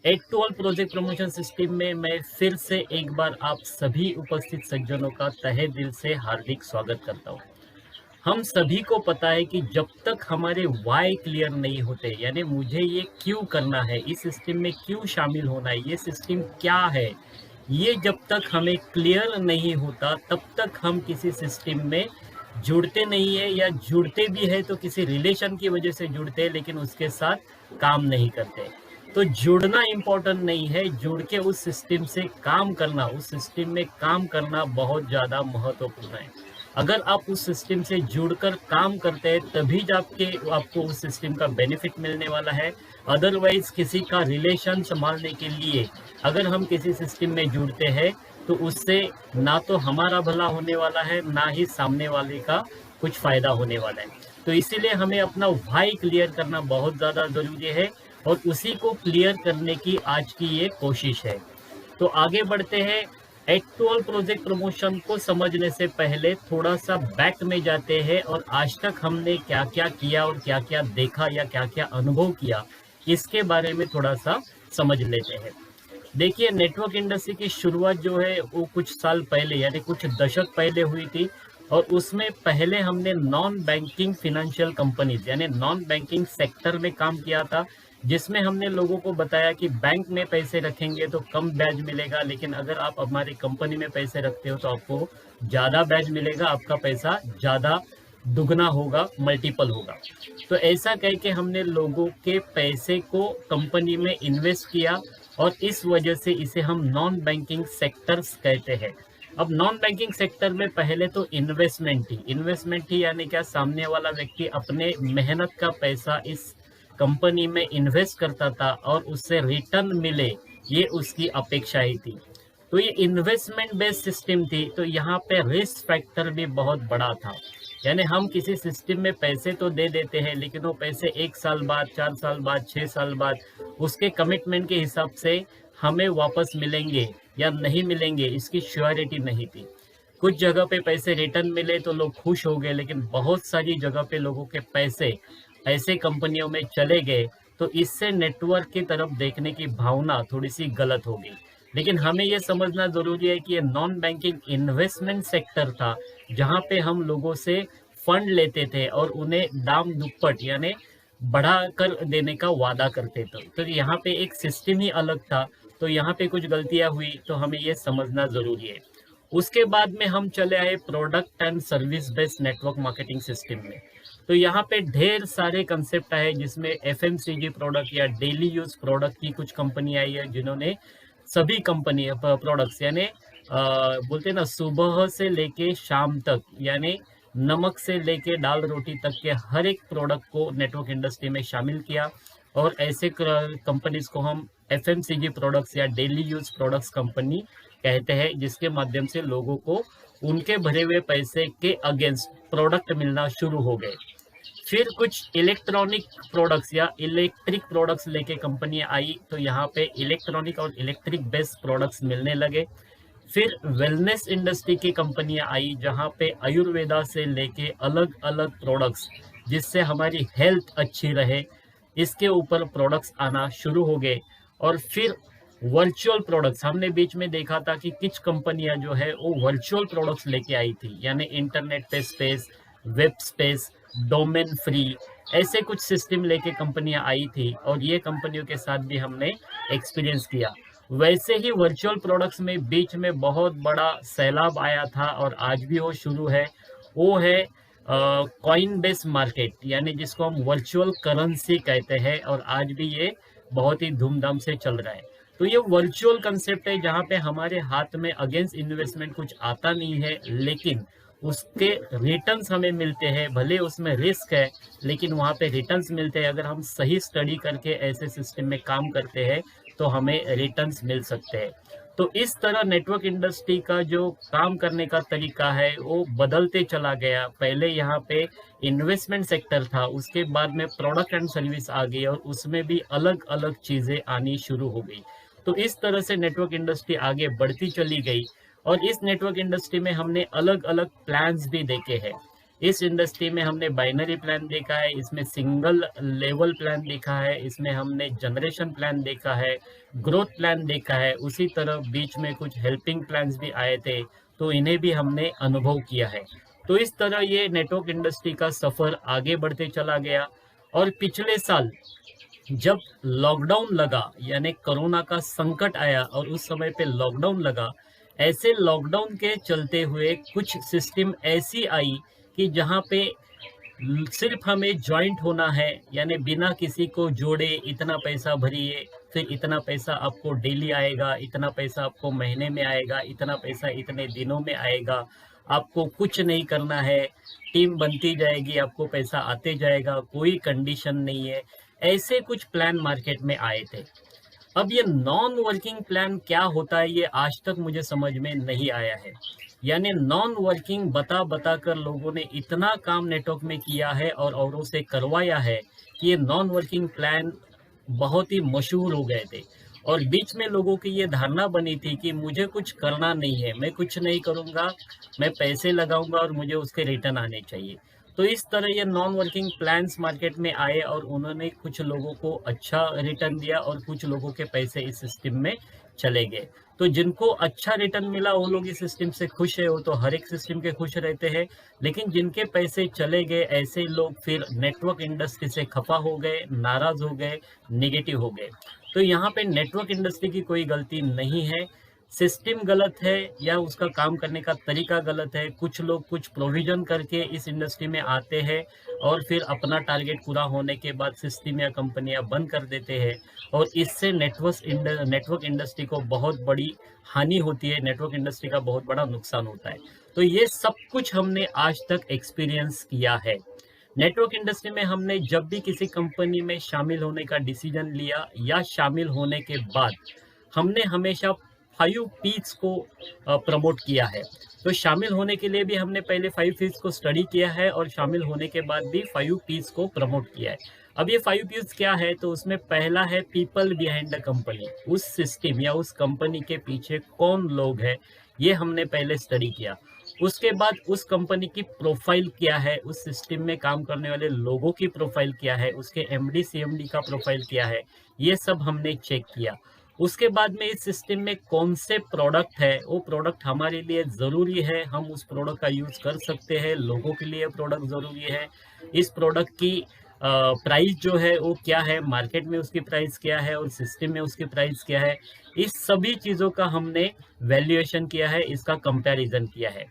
Add to all project promotion system में मैं फिर से एक बार आप सभी उपस्थित सज्जनों का तहे दिल से हार्दिक स्वागत करता हूँ। हम सभी को पता है कि जब तक हमारे वाई क्लियर नहीं होते, यानी मुझे ये क्यों करना है, इस सिस्टम में क्यों शामिल होना है, ये सिस्टम क्या है, ये जब तक हमें क्लियर नहीं होता तब तक हम किसी सिस्टम में जुड़ते नहीं है, या जुड़ते भी है तो किसी रिलेशन की वजह से जुड़ते हैं लेकिन उसके साथ काम नहीं करते। तो जुड़ना इम्पोर्टेंट नहीं है, जुड़ के उस सिस्टम से काम करना, उस सिस्टम में काम करना बहुत ज़्यादा महत्वपूर्ण है। अगर आप उस सिस्टम से जुड़कर काम करते हैं तभी आपको उस सिस्टम का बेनिफिट मिलने वाला है। अदरवाइज किसी का रिलेशन संभालने के लिए अगर हम किसी सिस्टम में जुड़ते हैं तो उससे ना तो हमारा भला होने वाला है, ना ही सामने वाले का कुछ फायदा होने वाला है। तो इसीलिए हमें अपना व्हाई क्लियर करना बहुत ज़्यादा ज़रूरी है, और उसी को क्लियर करने की आज की ये कोशिश है। तो आगे बढ़ते हैं। एक्चुअल प्रोजेक्ट प्रमोशन को समझने से पहले थोड़ा सा बैक में जाते हैं और आज तक हमने क्या क्या किया और क्या क्या देखा या क्या क्या अनुभव किया, इसके बारे में थोड़ा सा समझ लेते हैं। देखिए, नेटवर्क इंडस्ट्री की शुरुआत जो है वो कुछ साल पहले यानी कुछ दशक पहले हुई थी, और उसमें पहले हमने नॉन बैंकिंग फिनेंशियल कंपनीज यानी नॉन बैंकिंग सेक्टर में काम किया था, जिसमें हमने लोगों को बताया कि बैंक में पैसे रखेंगे तो कम ब्याज मिलेगा, लेकिन अगर आप हमारी कंपनी में पैसे रखते हो तो आपको ज़्यादा ब्याज मिलेगा, आपका पैसा ज़्यादा दुगना होगा, मल्टीपल होगा। तो ऐसा कह के हमने लोगों के पैसे को कंपनी में इन्वेस्ट किया, और इस वजह से इसे हम नॉन बैंकिंग सेक्टर्स कहते हैं। अब नॉन बैंकिंग सेक्टर में पहले तो इन्वेस्टमेंट ही यानी क्या, सामने वाला व्यक्ति अपने मेहनत का पैसा इस कंपनी में इन्वेस्ट करता था और उससे रिटर्न मिले, ये उसकी अपेक्षा ही थी। तो ये इन्वेस्टमेंट बेस्ड सिस्टम थी, तो यहाँ पे रिस्क फैक्टर भी बहुत बड़ा था। यानी हम किसी सिस्टम में पैसे तो दे देते हैं, लेकिन वो पैसे 1 साल बाद, 4 साल बाद, 6 साल बाद उसके कमिटमेंट के हिसाब से हमें वापस मिलेंगे या नहीं मिलेंगे, इसकी श्योरिटी नहीं थी। कुछ जगह पे पैसे रिटर्न मिले तो लोग खुश हो गए, लेकिन बहुत सारी जगह पे लोगों के पैसे ऐसे कंपनियों में चले गए, तो इससे नेटवर्क की तरफ देखने की भावना थोड़ी सी गलत होगी। लेकिन हमें ये समझना ज़रूरी है कि ये नॉन बैंकिंग इन्वेस्टमेंट सेक्टर था, जहाँ पे हम लोगों से फंड लेते थे और उन्हें दाम दुप्पट यानी बढ़ा कर देने का वादा करते थे। तो यहाँ पे एक सिस्टम ही अलग था, तो यहाँ पे कुछ गलतियाँ हुई तो हमें ये समझना ज़रूरी है। उसके बाद में हम चले आए product and service based network marketing system में। तो यहाँ पे ढेर सारे कंसेप्ट आए, जिसमें एफएमसीजी प्रोडक्ट या डेली यूज प्रोडक्ट की कुछ कंपनी आई है, जिन्होंने सभी कंपनी प्रोडक्ट्स यानी बोलते हैं ना, सुबह से लेके शाम तक, यानी नमक से लेके दाल रोटी तक के हर एक प्रोडक्ट को नेटवर्क इंडस्ट्री में शामिल किया। और ऐसे कंपनीज को हम एफएमसीजी प्रोडक्ट्स या डेली यूज प्रोडक्ट्स कंपनी कहते हैं, जिसके माध्यम से लोगों को उनके भरे हुए पैसे के अगेंस्ट प्रोडक्ट मिलना शुरू हो गए। फिर कुछ इलेक्ट्रॉनिक प्रोडक्ट्स या इलेक्ट्रिक प्रोडक्ट्स लेके कंपनियां आई, तो यहाँ पे इलेक्ट्रॉनिक और इलेक्ट्रिक बेस्ड प्रोडक्ट्स मिलने लगे। फिर वेलनेस इंडस्ट्री की कंपनियां आई, जहाँ पे आयुर्वेदा से लेके अलग अलग प्रोडक्ट्स, जिससे हमारी हेल्थ अच्छी रहे, इसके ऊपर प्रोडक्ट्स आना शुरू हो गए। और फिर वर्चुअल प्रोडक्ट्स हमने बीच में देखा था कि कुछ कंपनियां जो है वो वर्चुअल प्रोडक्ट्स लेके आई थी, यानी इंटरनेट पे space, web space, domain free, ऐसे कुछ सिस्टम लेके कंपनियां आई थी, और ये कंपनियों के साथ भी हमने एक्सपीरियंस किया। वैसे ही वर्चुअल प्रोडक्ट्स में बीच में बहुत बड़ा सैलाब आया था, और आज भी वो शुरू है। वो है कॉइन बेस्ड मार्केट, यानी जिसको हम वर्चुअल करेंसी कहते हैं, और आज भी ये बहुत ही धूमधाम से चल रहा है। तो ये वर्चुअल कंसेप्ट है, जहाँ पे हमारे हाथ में अगेंस्ट इन्वेस्टमेंट कुछ आता नहीं है, लेकिन उसके रिटर्न्स हमें मिलते हैं। भले उसमें रिस्क है, लेकिन वहाँ पे रिटर्न्स मिलते हैं। अगर हम सही स्टडी करके ऐसे सिस्टम में काम करते हैं तो हमें रिटर्न्स मिल सकते हैं। तो इस तरह नेटवर्क इंडस्ट्री का जो काम करने का तरीका है वो बदलते चला गया। पहले यहाँ पे इन्वेस्टमेंट सेक्टर था, उसके बाद में प्रोडक्ट एंड सर्विस आ गई, और उसमें भी अलग अलग चीज़ें आनी शुरू हो गई। तो इस तरह से नेटवर्क इंडस्ट्री आगे बढ़ती चली गई, और इस नेटवर्क इंडस्ट्री में हमने अलग अलग प्लान्स भी देखे हैं। इस इंडस्ट्री में हमने बाइनरी प्लान देखा है, इसमें सिंगल लेवल प्लान देखा है, इसमें हमने जनरेशन प्लान देखा है, ग्रोथ प्लान देखा है, उसी तरह बीच में कुछ हेल्पिंग प्लान्स भी आए थे, तो इन्हें भी हमने अनुभव किया है। तो इस तरह ये नेटवर्क इंडस्ट्री का सफ़र आगे बढ़ते चला गया। और पिछले साल जब लॉकडाउन लगा, यानी कोरोना का संकट आया और उस समय पे लॉकडाउन लगा, ऐसे लॉकडाउन के चलते हुए कुछ सिस्टम ऐसी आई कि जहाँ पे सिर्फ हमें जॉइंट होना है, यानी बिना किसी को जोड़े इतना पैसा भरिए, फिर इतना पैसा आपको डेली आएगा, इतना पैसा आपको महीने में आएगा, इतना पैसा इतने दिनों में आएगा, आपको कुछ नहीं करना है, टीम बनती जाएगी, आपको पैसा आते जाएगा, कोई कंडीशन नहीं है। ऐसे कुछ प्लान मार्केट में आए थे। अब ये नॉन वर्किंग प्लान क्या होता है, ये आज तक मुझे समझ में नहीं आया है। यानी नॉन वर्किंग बता बता कर लोगों ने इतना काम नेटवर्क में किया है और औरों से करवाया है कि ये नॉन वर्किंग प्लान बहुत ही मशहूर हो गए थे। और बीच में लोगों की ये धारणा बनी थी कि मुझे कुछ करना नहीं है, मैं कुछ नहीं करूँगा, मैं पैसे लगाऊंगा और मुझे उसके रिटर्न आने चाहिए। तो इस तरह ये नॉन वर्किंग प्लान्स मार्केट में आए और उन्होंने कुछ लोगों को अच्छा रिटर्न दिया और कुछ लोगों के पैसे इस सिस्टम में चले गए। तो जिनको अच्छा रिटर्न मिला वो लोग इस सिस्टम से खुश है, वो तो हर एक सिस्टम के खुश रहते हैं। लेकिन जिनके पैसे चले गए, ऐसे लोग फिर नेटवर्क इंडस्ट्री से खफा हो गए, नाराज हो गए, नेगेटिव हो गए। तो यहाँ पे नेटवर्क इंडस्ट्री की कोई गलती नहीं है, सिस्टम गलत है या उसका काम करने का तरीका गलत है। कुछ लोग कुछ प्रोविजन करके इस इंडस्ट्री में आते हैं और फिर अपना टारगेट पूरा होने के बाद सिस्टम या कंपनियां बंद कर देते हैं और इससे नेटवर्क इंडस्ट्री को बहुत बड़ी हानि होती है, नेटवर्क इंडस्ट्री का बहुत बड़ा नुकसान होता है। तो ये सब कुछ हमने आज तक एक्सपीरियंस किया है। नेटवर्क इंडस्ट्री में हमने जब भी किसी कंपनी में शामिल होने का डिसीजन लिया या शामिल होने के बाद हमने हमेशा 5 पीस को प्रमोट किया है। तो शामिल होने के लिए भी हमने पहले 5 पीस को स्टडी किया है और शामिल होने के बाद भी 5 पीस को प्रमोट किया है। अब ये 5 पीस क्या है, तो उसमें पहला है पीपल बिहाइंड द कंपनी। उस सिस्टम या उस कंपनी के पीछे कौन लोग हैं, ये हमने पहले स्टडी किया। उसके बाद उस कंपनी की प्रोफाइल क्या है, उस सिस्टम में काम करने वाले लोगों की प्रोफाइल क्या है, उसके एमडी सीएमडी का प्रोफाइल क्या है, ये सब हमने चेक किया। उसके बाद में इस सिस्टम में कौन से प्रोडक्ट है, वो प्रोडक्ट हमारे लिए ज़रूरी है, हम उस प्रोडक्ट का यूज़ कर सकते हैं, लोगों के लिए प्रोडक्ट ज़रूरी है। इस प्रोडक्ट की प्राइस जो है वो क्या है, मार्केट में उसकी प्राइस क्या है और सिस्टम में उसकी प्राइस क्या है, इस सभी चीज़ों का हमने वैल्यूएशन किया है, इसका कंपैरिजन किया है।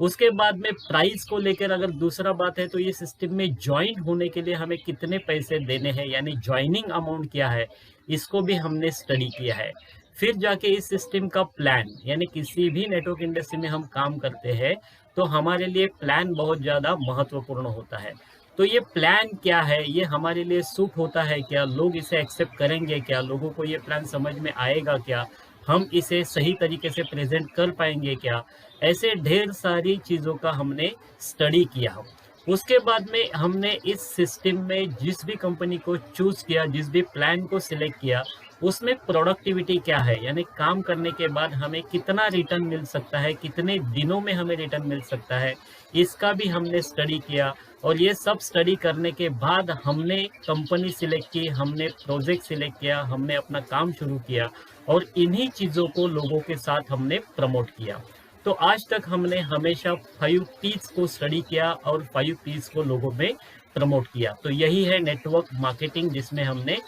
उसके बाद में प्राइस को लेकर अगर दूसरा बात है, तो ये सिस्टम में ज्वाइन होने के लिए हमें कितने पैसे देने हैं, यानी ज्वाइनिंग अमाउंट क्या है, इसको भी हमने स्टडी किया है। फिर जाके इस सिस्टम का प्लान, यानी किसी भी नेटवर्क इंडस्ट्री में हम काम करते हैं तो हमारे लिए प्लान बहुत ज़्यादा महत्वपूर्ण होता है। तो ये प्लान क्या है, ये हमारे लिए सूट होता है क्या, लोग इसे एक्सेप्ट करेंगे क्या, लोगों को ये प्लान समझ में आएगा क्या, हम इसे सही तरीके से प्रेजेंट कर पाएंगे क्या, ऐसे ढेर सारी चीज़ों का हमने स्टडी किया। उसके बाद में हमने इस सिस्टम में जिस भी कंपनी को चूज़ किया, जिस भी प्लान को सिलेक्ट किया, उसमें प्रोडक्टिविटी क्या है, यानी काम करने के बाद हमें कितना रिटर्न मिल सकता है, कितने दिनों में हमें रिटर्न मिल सकता है, इसका भी हमने स्टडी किया। और ये सब स्टडी करने के बाद हमने कंपनी सिलेक्ट की, हमने प्रोजेक्ट सिलेक्ट किया, हमने अपना काम शुरू किया और इन्हीं चीज़ों को लोगों के साथ हमने प्रमोट किया। तो आज तक हमने हमेशा 5 पीस को स्टडी किया और 5 पीस को लोगों में प्रमोट किया। तो यही है नेटवर्क मार्केटिंग, जिसमें हमने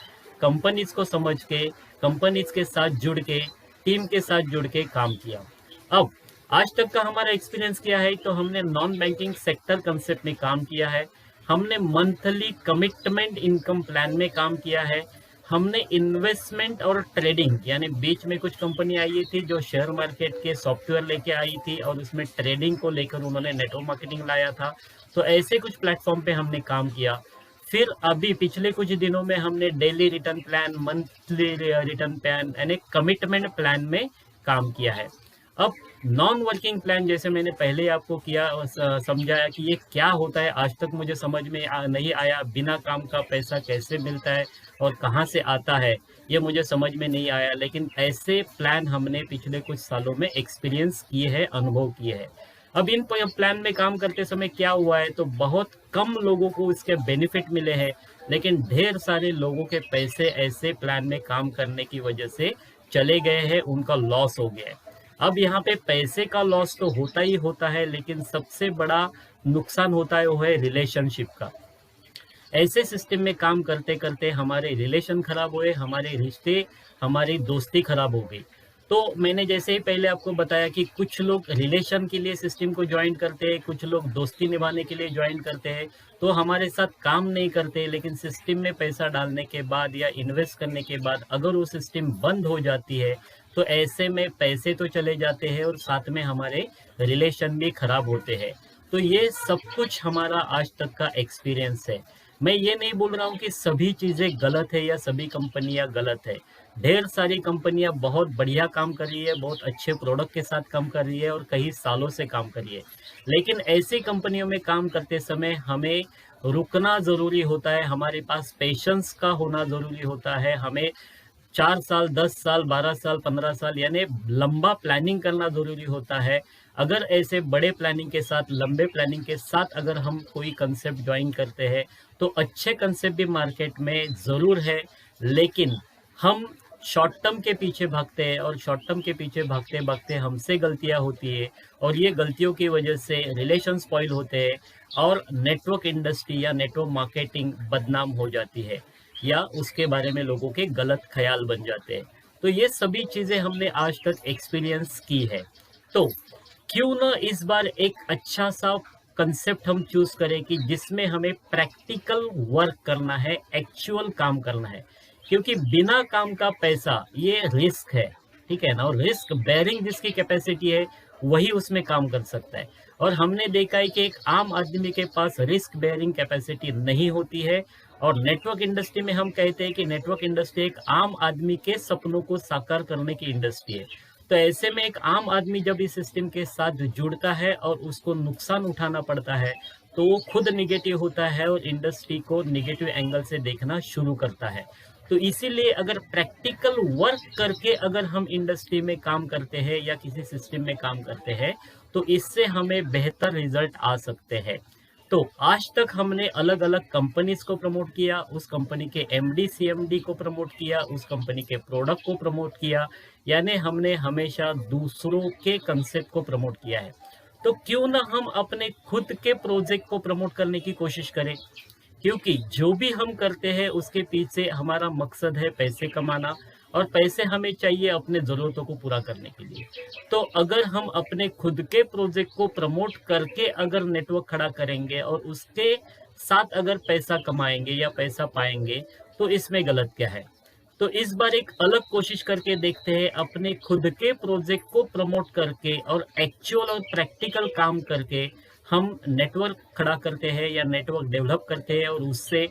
कंपनीज को समझ के, कंपनीज के साथ जुड़ के, टीम के साथ जुड़ के काम किया। अब आज तक का हमारा एक्सपीरियंस क्या है, तो हमने नॉन बैंकिंग सेक्टर कंसेप्ट में काम किया है, हमने मंथली कमिटमेंट इनकम प्लान में काम किया है, हमने इन्वेस्टमेंट और ट्रेडिंग, यानी बीच में कुछ कंपनी आई थी जो शेयर मार्केट के सॉफ्टवेयर लेके आई थी और उसमें ट्रेडिंग को लेकर उन्होंने नेटवर्क मार्केटिंग लाया था। तो ऐसे कुछ प्लेटफॉर्म पे हमने काम किया। फिर अभी पिछले कुछ दिनों में हमने daily return plan, monthly return plan यानी कमिटमेंट प्लान में काम किया है। अब नॉन वर्किंग प्लान, जैसे मैंने पहले आपको किया समझाया कि ये क्या होता है, आज तक मुझे समझ में नहीं आया, बिना काम का पैसा कैसे मिलता है और कहाँ से आता है, ये मुझे समझ में नहीं आया। लेकिन ऐसे प्लान हमने पिछले कुछ सालों में एक्सपीरियंस किए हैं, अनुभव किए हैं। अब इन प्लान में काम करते समय क्या हुआ है, तो बहुत कम लोगों को इसके बेनिफिट मिले हैं, लेकिन ढेर सारे लोगों के पैसे ऐसे प्लान में काम करने की वजह से चले गए हैं, उनका लॉस हो गया है। अब यहाँ पे पैसे का लॉस तो होता ही होता है, लेकिन सबसे बड़ा नुकसान होता है वो है रिलेशनशिप का। ऐसे सिस्टम में काम करते करते हमारे रिलेशन खराब हुए, हमारे रिश्ते, हमारी दोस्ती खराब हो गई। तो मैंने जैसे ही पहले आपको बताया कि कुछ लोग रिलेशन के लिए सिस्टम को ज्वाइन करते हैं, कुछ लोग दोस्ती निभाने के लिए ज्वाइन करते हैं, तो हमारे साथ काम नहीं करते, लेकिन सिस्टम में पैसा डालने के बाद या इन्वेस्ट करने के बाद अगर वो सिस्टम बंद हो जाती है, तो ऐसे में पैसे तो चले जाते हैं और साथ में हमारे रिलेशन भी खराब होते हैं। तो ये सब कुछ हमारा आज तक का एक्सपीरियंस है। मैं ये नहीं बोल रहा हूँ कि सभी चीज़ें गलत है या सभी कंपनियां गलत है। ढेर सारी कंपनियां बहुत बढ़िया काम कर रही है, बहुत अच्छे प्रोडक्ट के साथ काम कर रही है और कई सालों से काम कर रही है। लेकिन ऐसी कंपनियों में काम करते समय हमें रुकना ज़रूरी होता है, हमारे पास पेशेंस का होना ज़रूरी होता है। हमें 4 साल, 10 साल, 12 साल, 15 साल यानी लंबा प्लानिंग करना ज़रूरी होता है। अगर ऐसे बड़े प्लानिंग के साथ, लंबे प्लानिंग के साथ अगर हम कोई कंसेप्ट ज्वाइन करते हैं, तो अच्छे कंसेप्ट भी मार्केट में ज़रूर है, लेकिन हम शॉर्ट टर्म के पीछे भागते हैं और शॉर्ट टर्म के पीछे भागते-भागते हमसे गलतियाँ होती है और ये गलतियों की वजह से रिलेशन स्पॉइल होते हैं और नेटवर्क इंडस्ट्री या नेटवर्क मार्केटिंग बदनाम हो जाती है या उसके बारे में लोगों के गलत ख्याल बन जाते हैं। तो ये सभी चीज़ें हमने आज तक एक्सपीरियंस की है। तो क्यों ना इस बार एक अच्छा सा कंसेप्ट हम चूज करें कि जिसमें हमें प्रैक्टिकल वर्क करना है, एक्चुअल काम करना है, क्योंकि बिना काम का पैसा ये रिस्क है, ठीक है ना। और रिस्क बेयरिंग जिसकी कैपेसिटी है वही उसमें काम कर सकता है। और हमने देखा है कि एक आम आदमी के पास रिस्क बेयरिंग कैपेसिटी नहीं होती है। और नेटवर्क इंडस्ट्री में हम कहते हैं कि नेटवर्क इंडस्ट्री एक आम आदमी के सपनों को साकार करने की इंडस्ट्री है। तो ऐसे में एक आम आदमी जब इस सिस्टम के साथ जुड़ता है और उसको नुकसान उठाना पड़ता है, तो वो खुद निगेटिव होता है और इंडस्ट्री को निगेटिव एंगल से देखना शुरू करता है। तो इसीलिए अगर प्रैक्टिकल वर्क करके अगर हम इंडस्ट्री में काम करते हैं या किसी सिस्टम में काम करते हैं, तो इससे हमें बेहतर रिजल्ट आ सकते हैं। तो आज तक हमने अलग अलग कंपनीज को प्रमोट किया, उस कंपनी के एमडी सीएमडी को प्रमोट किया, उस कंपनी के प्रोडक्ट को प्रमोट किया, यानी हमने हमेशा दूसरों के कंसेप्ट को प्रमोट किया है। तो क्यों ना हम अपने खुद के प्रोजेक्ट को प्रमोट करने की कोशिश करें, क्योंकि जो भी हम करते हैं उसके पीछे हमारा मकसद है पैसे कमाना और पैसे हमें चाहिए अपने ज़रूरतों को पूरा करने के लिए। तो अगर हम अपने खुद के प्रोजेक्ट को प्रमोट करके अगर नेटवर्क खड़ा करेंगे और उसके साथ अगर पैसा कमाएंगे या पैसा पाएंगे, तो इसमें गलत क्या है। तो इस बार एक अलग कोशिश करके देखते हैं, अपने खुद के प्रोजेक्ट को प्रमोट करके और एक्चुअल और प्रैक्टिकल काम करके हम नेटवर्क खड़ा करते हैं या नेटवर्क डेवलप करते हैं और उससे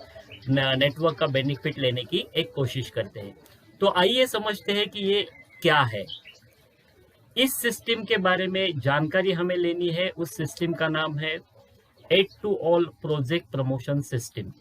नेटवर्क का बेनिफिट लेने की एक कोशिश करते हैं। तो आइए समझते हैं कि ये क्या है। इस सिस्टम के बारे में जानकारी हमें लेनी है। उस सिस्टम का नाम है 8 to All project promotion system.